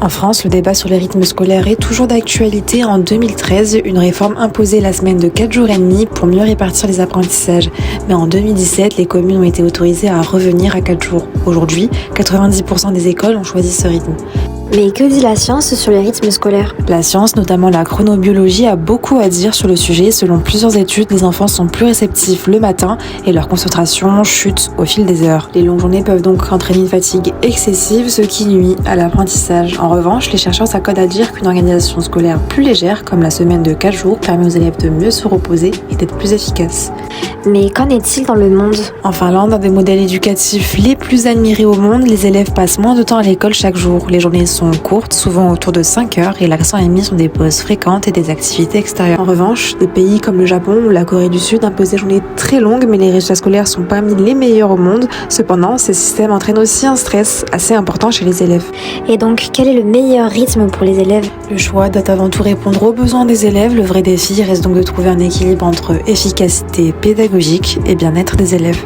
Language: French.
En France, le débat sur les rythmes scolaires est toujours d'actualité. En 2013, une réforme imposait la semaine de 4 jours et demi pour mieux répartir les apprentissages. Mais en 2017, les communes ont été autorisées à revenir à 4 jours. Aujourd'hui, 90% des écoles ont choisi ce rythme. Mais que dit la science sur les rythmes scolaires? La science, notamment la chronobiologie, a beaucoup à dire sur le sujet. Selon plusieurs études, les enfants sont plus réceptifs le matin et leur concentration chute au fil des heures. Les longues journées peuvent donc entraîner une fatigue excessive, ce qui nuit à l'apprentissage. En revanche, les chercheurs s'accordent à dire qu'une organisation scolaire plus légère, comme la semaine de 4 jours, permet aux élèves de mieux se reposer et d'être plus efficaces. Mais qu'en est-il dans le monde? En Finlande, un des modèles éducatifs les plus admirés au monde, les élèves passent moins de temps à l'école chaque jour. Les journées sont courtes, souvent autour de 5 heures, et l'accent est mis sur des pauses fréquentes et des activités extérieures. En revanche, des pays comme le Japon ou la Corée du Sud imposent des journées très longues, mais les résultats scolaires sont parmi les meilleurs au monde. Cependant, ces systèmes entraînent aussi un stress assez important chez les élèves. Et donc, quel est le meilleur rythme pour les élèves? Le choix doit avant tout répondre aux besoins des élèves. Le vrai défi reste donc de trouver un équilibre entre efficacité pédagogique et bien-être des élèves.